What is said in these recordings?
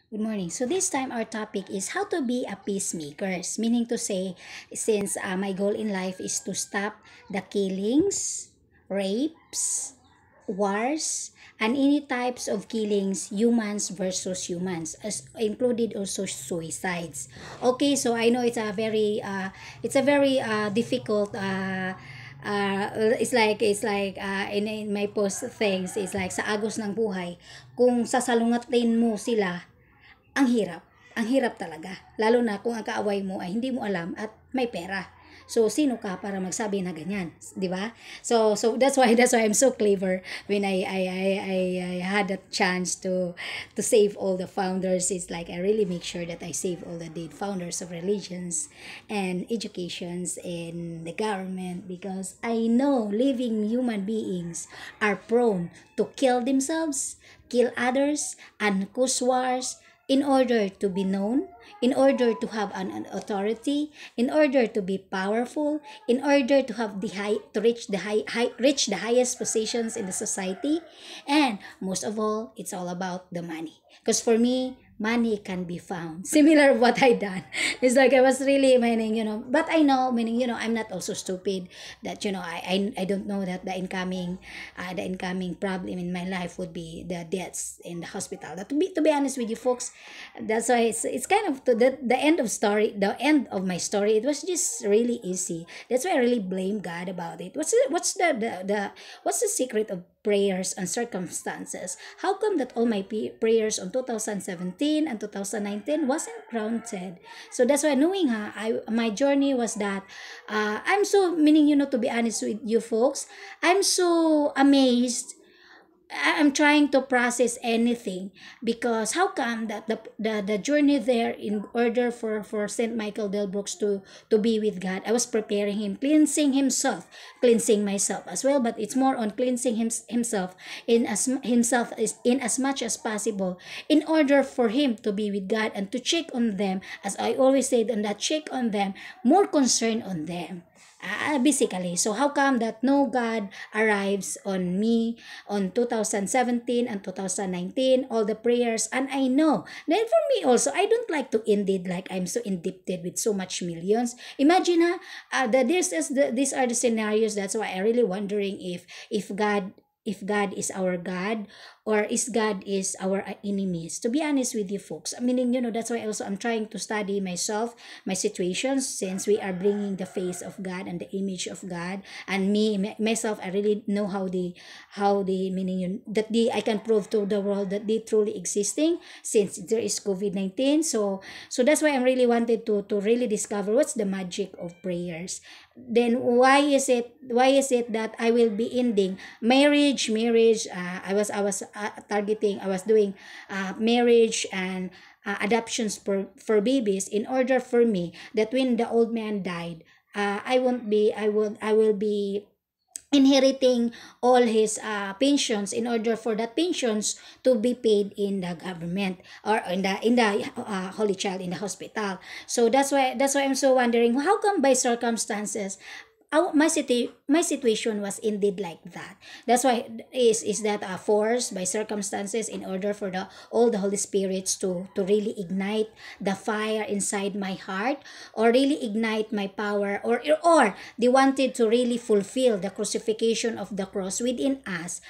Good morning. So this time our topic is how to be a peacemakers, meaning to say, since my goal in life is to stop the killings, rapes, wars, and any types of killings, humans versus humans, as included also suicides. Okay, so I know it's a very difficult. In my post things, it's like sa agos ng buhay, kung sasalungatin mo sila, ang hirap. Ang hirap talaga. Lalo na kung ang kaaway mo ay hindi mo alam at may pera. So sino ka para magsabi na ganyan, 'di ba? So that's why I'm so clever when I had a chance to save all the founders. It's like I really make sure that I save all the dead founders of religions and educations in the government, because I know living human beings are prone to kill themselves, kill others, and cause wars in order to be known, in order to have an authority, in order to be powerful, in order to have reach the highest positions in the society, and most of all, it's all about the money. Because for me, money can be found. Similar what I done. It's like I was really meaning, but I know, meaning, I'm not also stupid that, I don't know that the incoming problem in my life would be the deaths in the hospital. That to be honest with you folks, that's why it's kind of to the end of my story. It was just really easy. That's why I really blame God about it. What's the secret of prayers and circumstances? How come that all my prayers on 2017 and 2019 wasn't granted? So that's why, knowing my journey was that, I'm so, meaning, to be honest with you folks, I'm so amazed. I'm trying to process anything, because how come that the journey there, in order for Saint Michael Del Brooks to be with God, I was preparing him, cleansing himself, cleansing myself as well, but it's more on cleansing himself in as much as possible, in order for him to be with God and to check on them, as I always said, and that check on them, more concern on them. Basically, so how come that no God arrives on me on 2017 and 2019, all the prayers, and I know then for me also, I don't like to end it like I'm so indebted with so much millions. Imagine these are the scenarios. That's why I really wondering if God is our God, or is God is our enemies. To be honest with you folks, meaning, that's why also I'm trying to study myself, my situations, since we are bringing the face of God and the image of God, and myself, I really know how they meaning, that I can prove to the world that they truly existing, since there is COVID-19. So that's why I'm really wanted to really discover what's the magic of prayers. Then why is it that I will be ending marriage. I was doing marriage and adoptions for babies, in order for me that when the old man died, I will be inheriting all his pensions, in order for that pensions to be paid in the government, or in the holy child in the hospital. So that's why I'm so wondering, how come by circumstances, my situation was indeed like that. That's why, is that forced by circumstances, in order for the all the Holy Spirits to really ignite the fire inside my heart, or really ignite my power, or they wanted to really fulfill the crucifixion of the cross within us,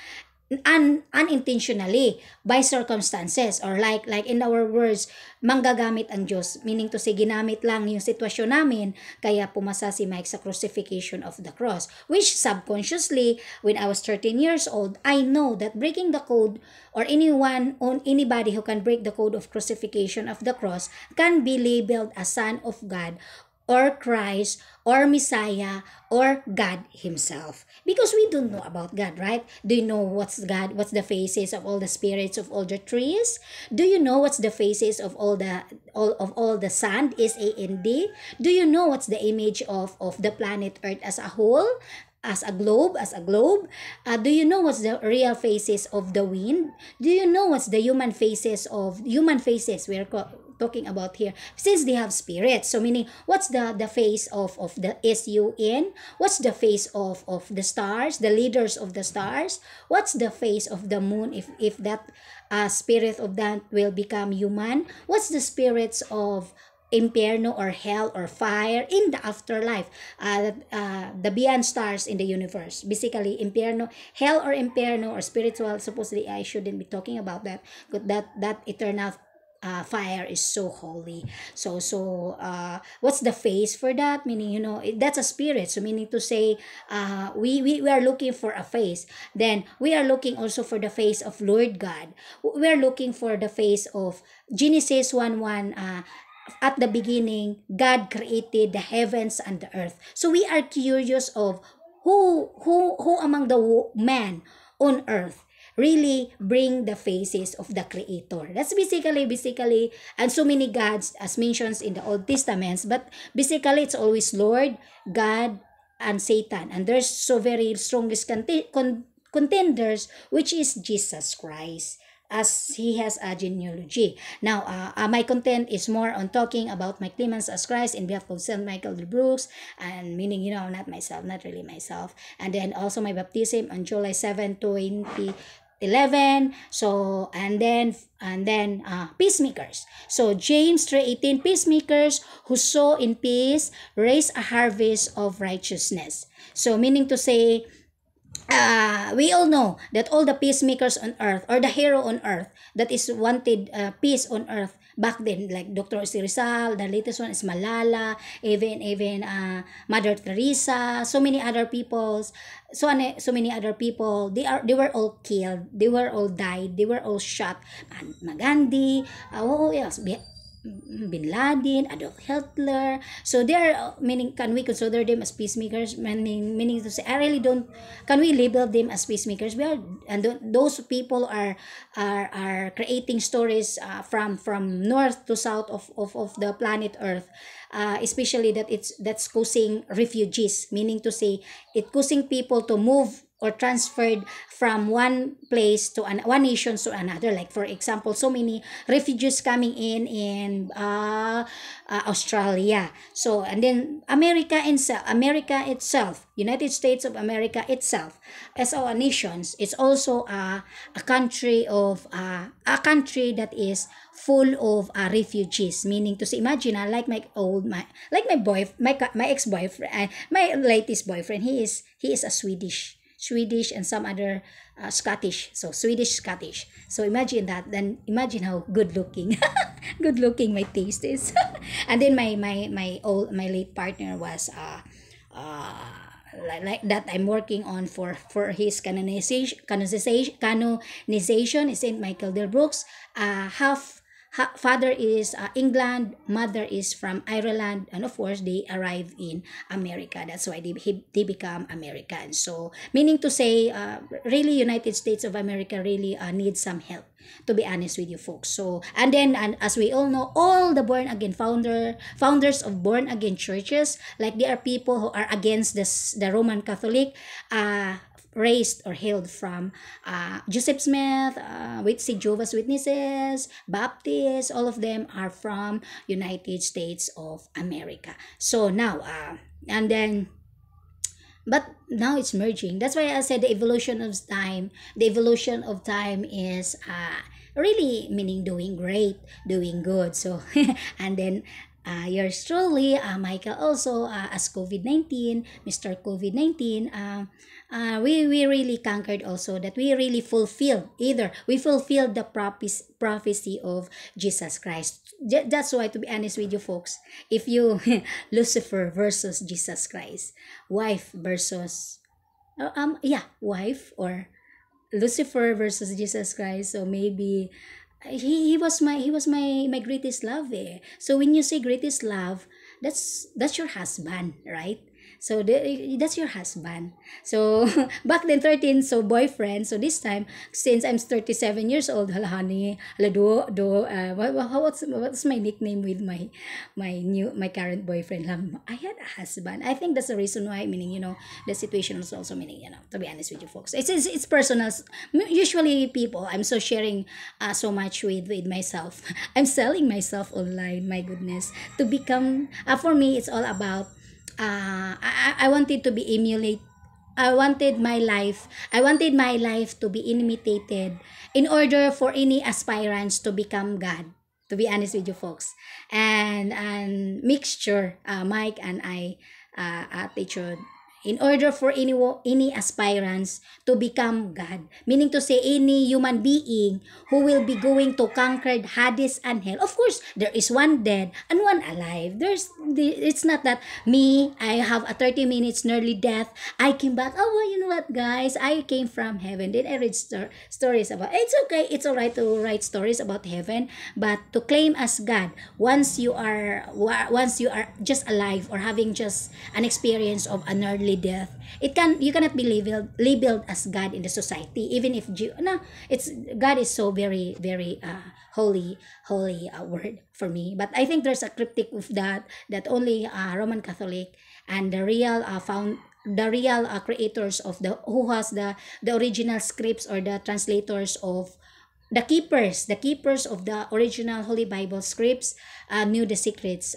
unintentionally, by circumstances, or like in our words, manggagamit ang Diyos, meaning to say, ginamit lang yung sitwasyon namin, kaya pumasa si Mike sa crucifixion of the cross, which subconsciously, when I was 13 years old, I know that breaking the code, or anybody who can break the code of crucifixion of the cross, can be labeled a son of God, or Christ, or Messiah, or God Himself. Because we don't know about God, right? Do you know what's God? What's the faces of all the spirits of all the trees? Do you know what's the faces of all the sand? SAND. Do you know what's the image of the planet Earth as a whole? As a globe. Do you know what's the real faces of the wind? Do you know what's the human faces? We're talking about here, since they have spirits. So meaning, what's the face of the sun? What's the face of the stars, the leaders of the stars? What's the face of the moon, if that spirit of that will become human? What's the spirits of inferno or hell or fire in the afterlife, the beyond stars in the universe? Basically, inferno, hell or inferno or spiritual, supposedly I shouldn't be talking about that, but that eternal fire is so holy. What's the face for that? Meaning, that's a spirit. So meaning to say, we are looking for a face. Then we are looking also for the face of Lord God. We are looking for the face of Genesis 1:1. At the beginning, God created the heavens and the earth. So we are curious of who among the men on earth really bring the faces of the Creator. That's basically, and so many gods as mentioned in the Old Testaments, but basically it's always Lord, God, and Satan. And there's so very strongest contenders, which is Jesus Christ, as he has a genealogy. Now, my content is more on talking about my claimants as Christ in behalf of St. Michael the Brooks, and meaning, not myself, not really myself. And then also my baptism on July 7, 2011. So, and then peacemakers. So James 3:18, peacemakers who sow in peace raise a harvest of righteousness. So meaning to say, we all know that all the peacemakers on earth, or the hero on earth that is wanted peace on earth back then, like Dr. Rizal, the latest one is Malala, even Mother Teresa, so many other peoples, so many other people, they were all killed, they were all died, they were all shot. Gandhi, who else? Bin Laden, Adolf Hitler. So they are, meaning, can we consider them as peacemakers? Meaning to say, I really don't. Can we label them as peacemakers? We are, and those people are creating stories from north to south of the planet Earth. Especially that's causing refugees, meaning to say, it causing people to move or transferred from one place to one nation to another. Like for example, so many refugees coming in Australia. So, and then America itself, United States of America itself, as our nations, it's also a country that is full of refugees. Meaning to say, imagine, like my ex-boyfriend, my latest boyfriend, he is a Swedish and some other Scottish. So Swedish Scottish. So imagine that. Then imagine how good looking my taste is. And then my late partner was like that I'm working on for his canonization is Saint Michael the Brooks. Father is England, mother is from Ireland, and of course they arrived in America. That's why they become American. So meaning to say, really United States of America really needs some help, to be honest with you folks. So, and as we all know, all the born again founders of born again churches, like they are people who are against the Roman Catholic, raised or hailed from Joseph Smith, with Jehovah's Witnesses, Baptists, all of them are from United States of America. So now, and then, but now it's merging. That's why I said the evolution of time is really meaning doing great, doing good. So, and then yours truly, Michael, also as COVID-19, Mr. COVID-19, we really conquered also, that we really fulfilled the prophecy of Jesus Christ. That's why, to be honest with you folks, if you Lucifer versus Jesus Christ, wife versus wife, or Lucifer versus Jesus Christ. So maybe he was my greatest love. So when you say greatest love, that's your husband, right? So that's your husband. So back then 13, so boyfriend. So this time, since I'm 37 years old, hala honey, hala what's my nickname with my current boyfriend? I had a husband. I think that's the reason why, meaning, the situation was also, meaning, to be honest with you folks, it's personal. Usually people, I'm so sharing so much with myself. I'm selling myself online, my goodness, to become, for me, it's all about, I wanted to be emulate. I wanted my life to be imitated in order for any aspirants to become God. To be honest with you folks. And mixture, Mike and I, attitude, in order for any aspirants to become God, meaning to say any human being who will be going to conquer Hades and hell. Of course, there is one dead and one alive. It's not that me, I have a 30 minutes nearly death, I came back, oh well, you know what guys, I came from heaven. Then I read stories about, it's okay, it's alright to write stories about heaven, but to claim as God, once you are just alive or having just an experience of an early death, you cannot be labeled as God in the society, even if no, it's God is so very very holy word for me. But I think there's a cryptic of that only Roman Catholic and the real creators of who has the original scripts, or the translators of the keepers of the original Holy Bible scripts, knew the secrets.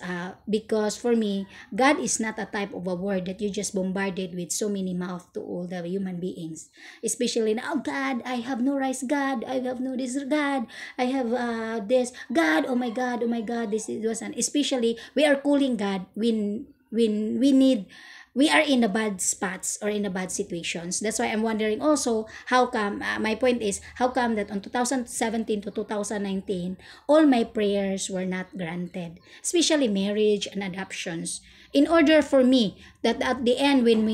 Because for me, God is not a type of a word that you just bombarded with so many mouth to all the human beings. Especially now, oh God, I have no rice, God, I have no this, God, I have this, God, oh my God, this was an, especially we are calling God when we are in the bad spots or in the bad situations. That's why I'm wondering also, how come, my point is, how come that on 2017 to 2019, all my prayers were not granted, especially marriage and adoptions. In order for me, that at the end, when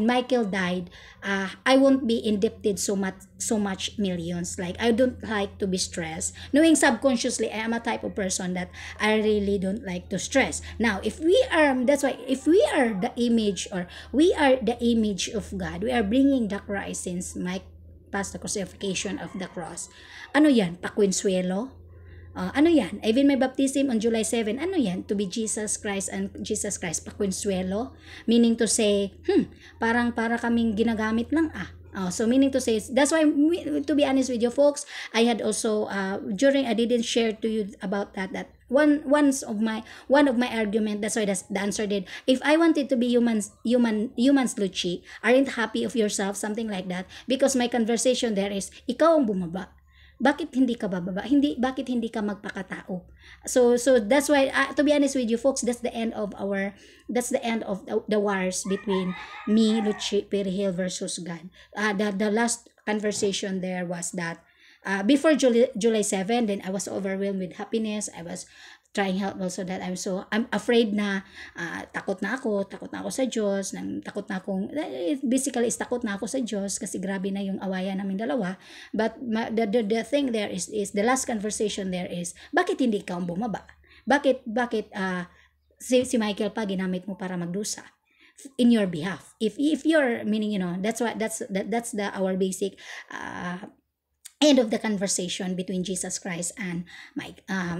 Michael died, I won't be indebted so much millions. Like, I don't like to be stressed. Knowing subconsciously, I am a type of person that I really don't like to stress. Now, that's why, if we are the image, or we are the image of God, we are bringing the Christ since Mike passed the crucifixion of the cross. Ano yan? Pakwinsuelo? Ano yan? Even my baptism on July 7, ano yan? To be Jesus Christ and Jesus Christ, pakwinsuelo? Meaning to say, para kaming ginagamit lang so meaning to say, that's why, to be honest with you folks, I had also, I didn't share to you about that one of my argument. That's why the answer did, if I wanted to be humans, Luchi, aren't happy of yourself, something like that, because my conversation there is, ikaw ang bumaba, bakit hindi ka bababa? Bakit hindi ka magpakatao? So that's why, to be honest with you folks, that's the end of the wars between me, Luchi Perihil versus God. The last conversation there was that, before July 7, then I was overwhelmed with happiness. I was trying help also that I'm afraid na, takot na ako sa Diyos, takot na akong, basically is takot na ako sa Diyos kasi grabe na yung awayan namin dalawa. But the thing there is the last conversation there is, bakit hindi ka bumaba? Bakit si Michael pa ginamit mo para magdusa in your behalf? If you're, meaning, that's our basic end of the conversation between Jesus Christ and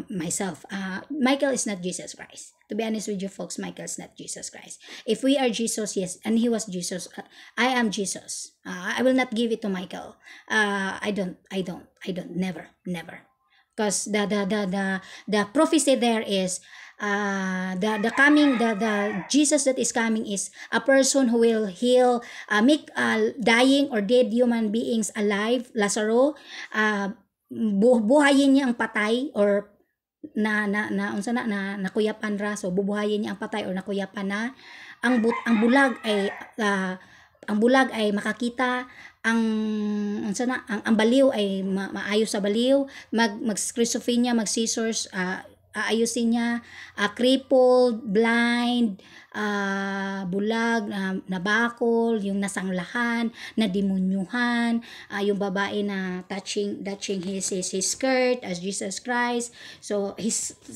myself. Michael is not Jesus Christ. To be honest with you folks, Michael is not Jesus Christ. If we are Jesus, yes, and he was Jesus, I am Jesus. I will not give it to Michael. I don't, never. Because the prophecy there is, the Jesus that is coming is a person who will heal, make dying or dead human beings alive. Lazaro, buhayin niya ang patay, or nakuyapan ra, so bubuhayin niya ang patay or nakuyapan na. Ang bulag ay makakita, ang baliw ay maayos sa baliw, mag-schizophrenia, mag-seizures, aayusin niya, crippled, blind, bulag, nabakol, yung nasanglahan, nademunyuhan, yung babae na touching his skirt as Jesus Christ. So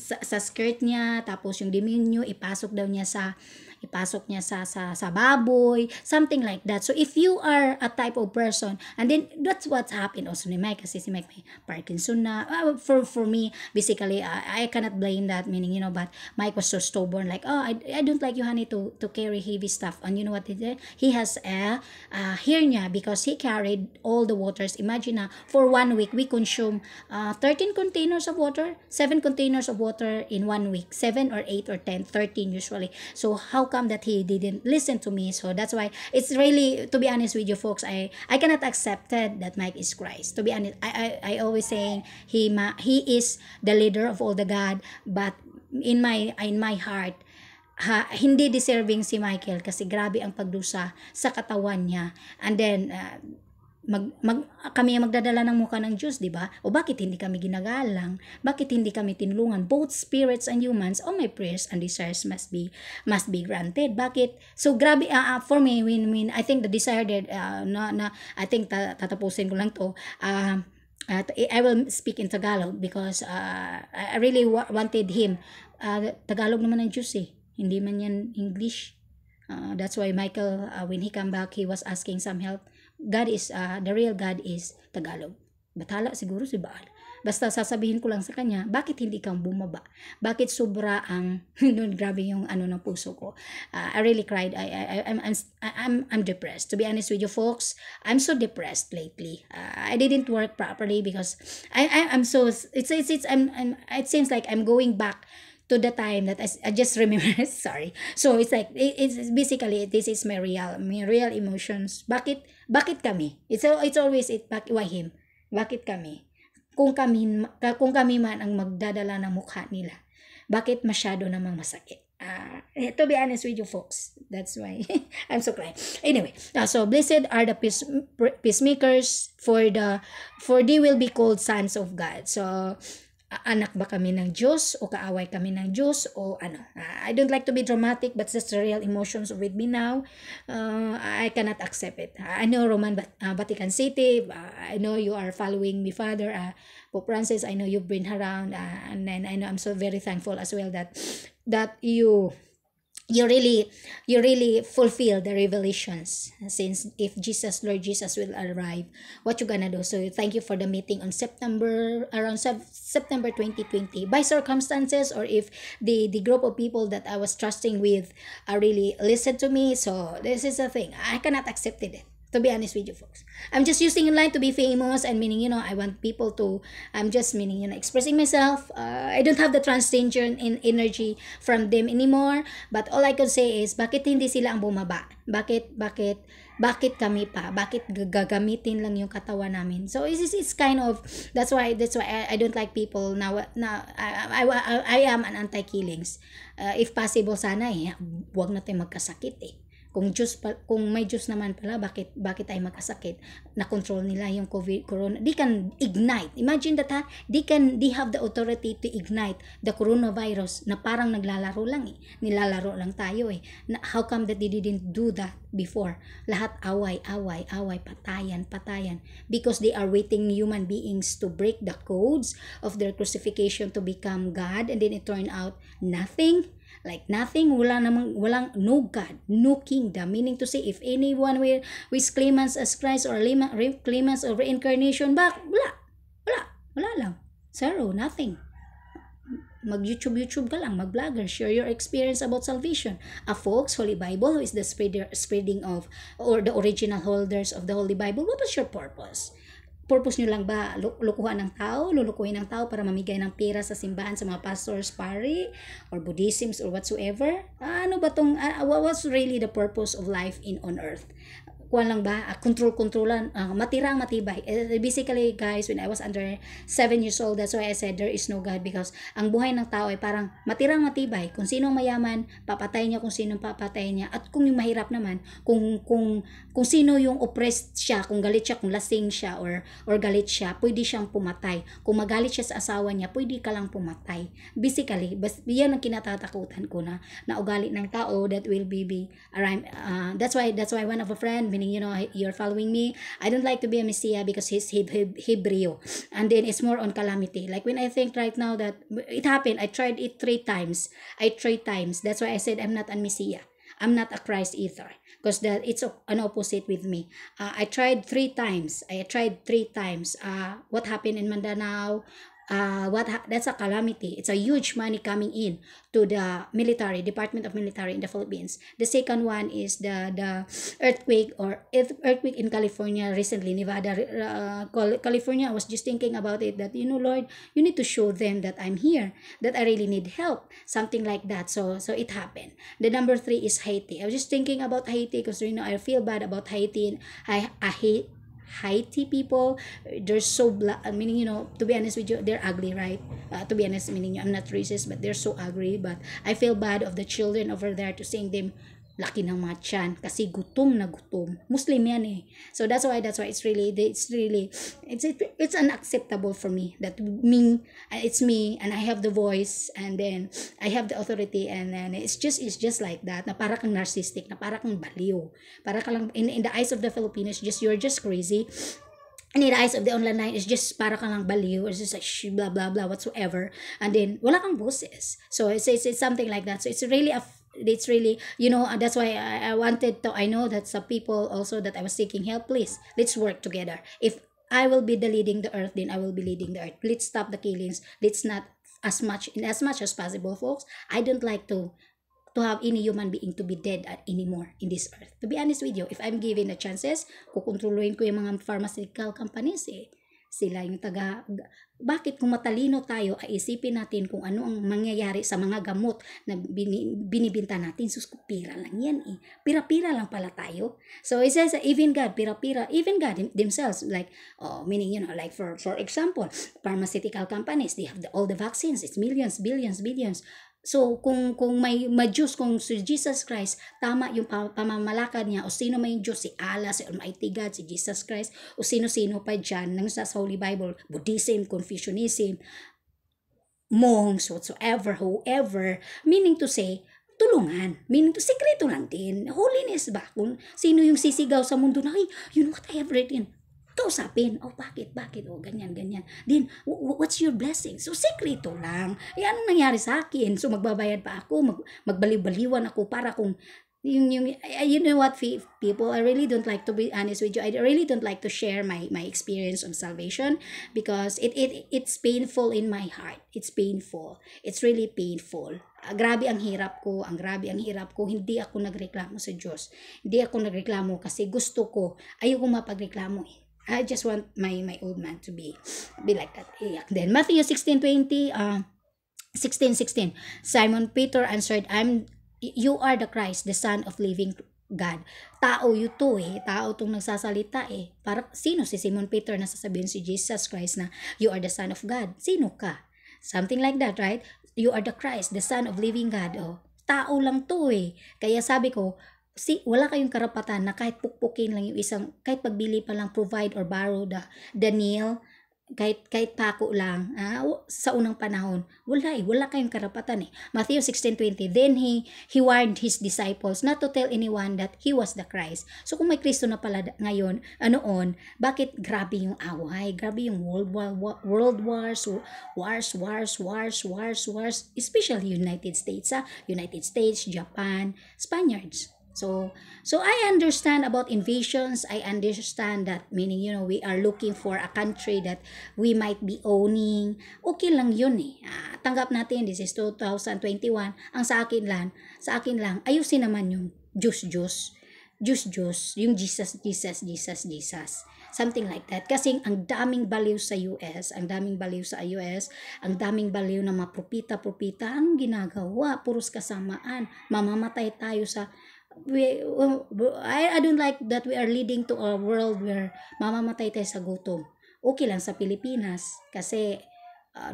sa skirt niya, tapos yung demonyo ipasok daw niya sa ipasok niya sa baboy, something like that. So if you are a type of person, and then that's what happened also ni Mike, kasi si Mike may Parkinson na. For me, basically, I cannot blame that, meaning, but Mike was so stubborn, like, oh, I don't like you, honey, to carry heavy stuff. And you know what he did? He has a hernia because he carried all the waters. Imagine na, for 1 week, we consume 13 containers of water, 7 containers of water in 1 week, 7 or 8 or 10, 13 usually. So how come that he didn't listen to me? So that's why it's really, to be honest with you folks, I cannot accept that Mike is Christ. To be honest, I always saying he is the leader of all the God, but in my heart, hindi deserving si Michael kasi grabe ang pagdusa sa katawan niya. And then kami ang magdadala ng mukha ng Diyos, di ba? O bakit hindi kami ginagalang? Bakit hindi kami tinulungan? Both spirits and humans, all my prayers and desires must be granted. Bakit? So grabe, for me, when I think the desire that, I think tatapusin ko lang to, I will speak in Tagalog because I really wanted him. Tagalog naman ng Diyos eh. Hindi man yan English. That's why Michael, when he come back, he was asking some help. God is, the real God is Tagalog. Bathala siguro si Baal. Basta sasabihin ko lang sa kanya, bakit hindi kang bumaba? Bakit sobra ang, grabe yung ng puso ko. I really cried. I'm depressed. To be honest with you folks, I'm so depressed lately. I didn't work properly because I'm so, it seems like I'm going back to the time that I just remember. Sorry. So it's like it's basically this is my real emotions. Bakit kami? It's always why him? Bakit kami? Kung kami man ang magdadala ng mukha nila, bakit masyado namang masakit? To be honest with you folks, that's why I'm so crying. Anyway, so blessed are the peacemakers, for they will be called sons of God. So anak ba kami ng Diyos o kaaway kami ng Diyos o ano? I don't like to be dramatic, but that's the real emotions with me now. I cannot accept it. I know Vatican City, I know you are following me, Father. Pope Francis, I know you've been around, and then I know I'm so very thankful as well that you really fulfill the revelations, since if Lord Jesus will arrive, what you gonna do? So thank you for the meeting on around September 2020. By circumstances, or if the group of people that I was trusting with really listened to me. So this is the thing, I cannot accept it, to be honest with you folks. I'm just using online to be famous, and meaning, I want people to, I'm just meaning, expressing myself. I don't have the transgender energy from them anymore, but all I could say is, bakit hindi sila ang bumaba? Bakit kami pa? Bakit gagamitin lang yung katawan namin? So it's kind of, that's why I don't like people now. I am an anti-killings. If possible, sana wag natin magkasakit Kung may Diyos naman pala, bakit ay magkasakit? Na-control nila yung corona. They can ignite. Imagine that, they have the authority to ignite the coronavirus na parang naglalaro lang Nilalaro lang tayo How come that they didn't do that before? Lahat away, patayan. Because they are waiting human beings to break the codes of their crucifixion to become God, and then it turned out nothing. Like nothing, walang no God, no kingdom. Meaning to say, if anyone will claimants as Christ or claimants of reincarnation, wala lang. Zero, nothing. Mag-YouTube ka lang, mag-vlogger, share your experience about salvation. Folks, Holy Bible, who is the spreading of, or the original holders of the Holy Bible, what was your purpose? Purpose nyo lang ba lulukuhin ng tao para mamigay ng pera sa simbahan, sa mga pastors, pari, or Buddhisms, or whatsoever? Ano ba tong, what was really the purpose of life on earth? Kuwan lang ba? Control-controlan, matirang matibay. Basically, guys, when I was under 7 years old, that's why I said there is no God, because ang buhay ng tao ay parang matirang matibay. Kung sinong mayaman, papatay niya kung sinong papatay niya. At kung yung mahirap naman, kung sino yung oppressed siya, kung galit siya, kung lasing siya, or galit siya, pwede siyang pumatay. Kung magalit siya sa asawa niya, pwede ka lang pumatay. Basically, yan ang kinatatakutan ko na ugali ng tao that will be around. That's why one of a friend, meaning, you're following me, I don't like to be a Messiah because he's Hebrew, and then it's more on calamity. Like when I think right now that it happened, I tried it 3 times. That's why I said I'm not a Messiah. I'm not a Christ either, because that it's an opposite with me. I tried 3 times. What happened in Mindanao? That's a calamity. It's a huge money coming in to the military, Department of Military in the Philippines. The second one is the earthquake in California recently, Nevada, California. I was just thinking about it, that Lord, you need to show them that I'm here, that I really need help, something like that. So it happened. The number 3 is Haiti. I was just thinking about Haiti because I feel bad about Haiti. And I hate Haiti people. They're so black. I mean, to be honest with you, they're ugly, right? To be honest, meaning I'm not racist, but they're so ugly. But I feel bad of the children over there, to seeing them laki ng mga tiyan kasi gutom na gutom. Muslim yan eh. So that's why it's unacceptable for me that it's me, and I have the voice, and then I have the authority, and then it's just like that, na para kang narcissistic, na para kang baliw. Para ka lang in the eyes of the Filipinos, you're just crazy. And in the eyes of the online line, it's just para kang lang baliw, or just like blah blah blah whatsoever, and then wala kang boses. So it's something like that. So it's really that's why I know that some people also that I was seeking help. Please, let's work together. If I will be the leading the earth, then I will be leading the earth. Let's stop the killings. Let's not, as much as possible, folks. I don't like to have any human being to be dead anymore in this earth. To be honest with you, if I'm given the chances, kukontroluhin ko yung mga pharmaceutical companies eh. Sila yung bakit kung matalino tayo, ay isipin natin kung ano ang mangyayari sa mga gamot na binibinta natin. Sus, pira lang yan eh. Pira-pira lang pala tayo. So it says, even God, pira-pira, even God themselves, like, meaning, like for example, pharmaceutical companies, they have all the vaccines. It's millions, billions, billions. So, kung may Diyos, kung si Jesus Christ, tama yung pamamalakad niya, o sino may Diyos, si Allah, si Almighty God, si Jesus Christ, o sino-sino pa dyan, nang sa Holy Bible, Buddhism, Confucianism, monks, whatsoever, whoever, meaning to say, tulungan. Meaning to, sekreto lang din. Holiness ba? Kung sino yung sisigaw sa mundo na, you know what I have written? Kausapin, bakit, ganyan. Then, what's your blessing? So, sekreto lang. Anong nangyari sa akin? So, magbabayad pa ako, magbaliw-baliwan ako para kung, you know what, people, I really don't like to be honest with you. I really don't like to share my experience of salvation because it's painful in my heart. It's painful. It's really painful. Grabe ang hirap ko. Hindi ako nagreklamo sa Diyos. Hindi ako nagreklamo kasi gusto ko, ayoko mapagreklamo eh. I just want my old man to be like that. Then Matthew 16:20, 16:16. Simon Peter answered, You are the Christ, the Son of living God. Tao tao tong nagsasalita eh. Para sino si Simon Peter na sasabihin si Jesus Christ na you are the Son of God? Sino ka? Something like that, right? You are the Christ, the Son of living God. Tao lang to eh. Kaya sabi ko, wala kayong karapatan na kahit pukpukin lang yung isang, kahit pagbili pa lang, provide or borrow the nail, kahit pako lang, sa unang panahon, wala kayong karapatan eh. Matthew 16:20, then he warned his disciples not to tell anyone that he was the Christ. So kung may Kristo na pala ngayon, bakit grabe yung away, grabe yung world wars, especially United States, Japan, Spaniards. So I understand about invasions. I understand that, meaning, we are looking for a country that we might be owning. Okay lang yun eh. Tanggap natin, this is 2021. Ang sa akin lang, ayusin naman yung Diyos, yung Jesus. Something like that. Kasi ang daming baliw sa US, ang daming baliw na mga propita, ang ginagawa, puros kasamaan. Mamamatay tayo sa I don't like that we are leading to a world where mamamatay tayo sa gutom. Okay lang sa Pilipinas kasi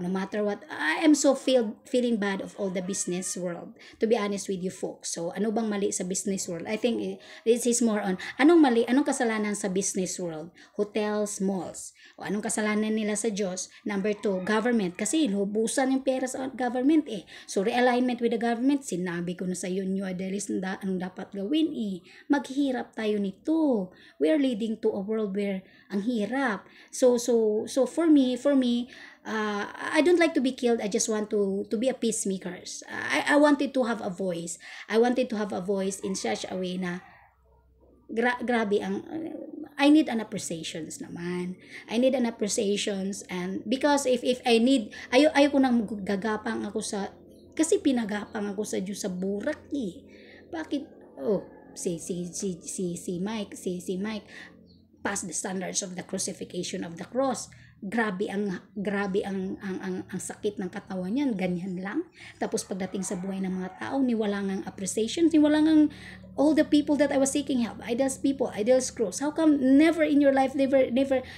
no matter what, I am so feeling bad of all the business world, to be honest with you folks. So ano bang mali sa business world? I think this is more on anong kasalanan sa business world? Hotels, malls. O anong kasalanan nila sa Diyos? Number 2, government. Kasi lubusan yung pera sa government eh. So realignment with the government, sinabi ko na sa iyo, New Adelis, anong dapat gawin eh. Maghirap tayo nito. We are leading to a world where ang hirap. So for me, I don't like to be killed. I just want to be a peacemakers. I wanted to have a voice. I wanted to have a voice in such a way na grabe ang I need an appreciations naman. I need an appreciations, and because if I need ayo ko nang gagapang ako sa kasi pinagapang ako sa Diyos sa burak eh. Bakit si Mike past the standards of the crucifixion of the cross. Grabe ang sakit ng katawan niyan, ganyan lang. Tapos pagdating sa buhay ng mga tao, ni wala ngang appreciation, ni wala ngang all the people that I was seeking help, idols people, idols cross. How come never in your life, never,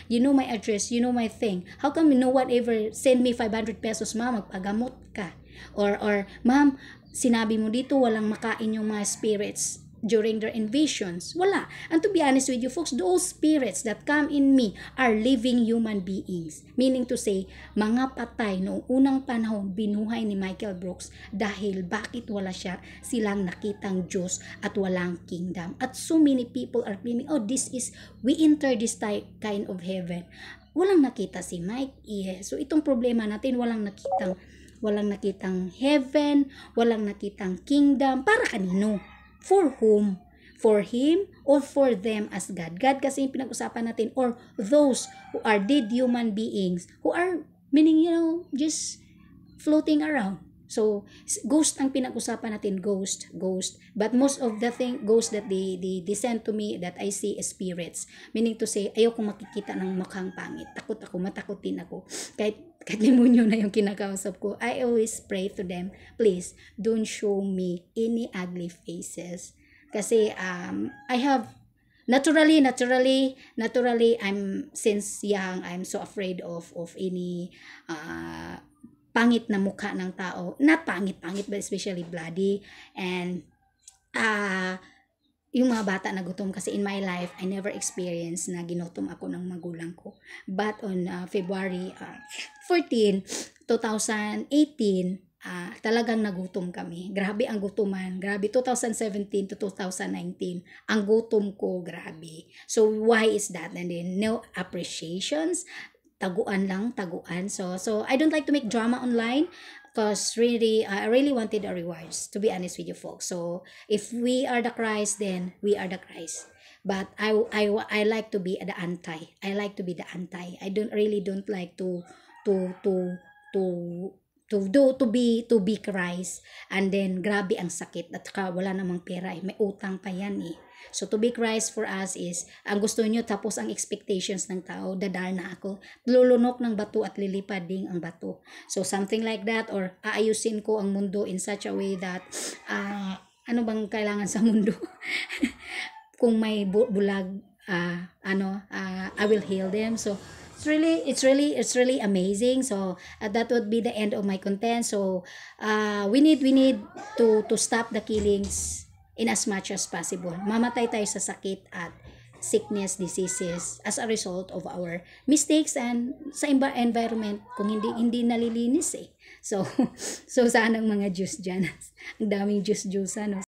you know my address, you know my thing. How come no one ever send me 500 pesos, ma'am, magpagamot ka? Or ma'am, sinabi mo dito, walang makain yung mga spirits during their invasions. Wala. And to be honest with you folks, those spirits that come in me are living human beings. Meaning to say, mga patay noong unang panahon binuhay ni Michael Brooks dahil bakit wala silang nakitang Diyos at walang kingdom. At so many people are claiming, we enter this kind of heaven. Walang nakita si Mike. So itong problema natin, walang nakitang heaven, walang nakitang kingdom. Para kanino? For whom? For him or for them as God? God kasi yung pinag-usapan natin, or those who are dead human beings who are, meaning, just floating around. So, ghost ang pinag-usapan natin, ghost. But most of the ghosts that they send to me that I see is spirits. Meaning to say, ayoko makikita ng mukhang pangit. Matakutin ako. Kahit demonyo na yung kinakausap ko, I always pray to them, please, don't show me any ugly faces. Kasi, I have, naturally, since young, I'm so afraid of any, pangit na mukha ng tao. Not pangit, but especially bloody. And, yung mga bata na gutom, kasi in my life, I never experienced na ginutom ako ng magulang ko. But on February 14, 2018, talagang nagutom kami. Grabe ang gutuman. Grabe, 2017 to 2019, ang gutom ko, grabe. So, why is that? And then, no appreciations, taguan. So I don't like to make drama online, because really, I really wanted the rewards, to be honest with you folks. So if we are the Christ, then we are the Christ. But I like to be the anti. I like to be the anti. I don't like to be Christ, and then grabe ang sakit at wala namang pera, may utang pa yan eh. So to be Christ for us is, ang gusto nyo tapos ang expectations ng tao, dadar na ako, lulunok ng bato at lilipad ding ang bato. So something like that, or aayusin ko ang mundo in such a way that ano bang kailangan sa mundo? Kung may bulag, I will heal them. So it's really amazing. So that would be the end of my content. So we need to stop the killings in as much as possible. Mamatay tayo sa sakit at sickness, diseases as a result of our mistakes and sa environment kung hindi nalilinis eh. So sanang mga juice dyan. Ang daming juice ano.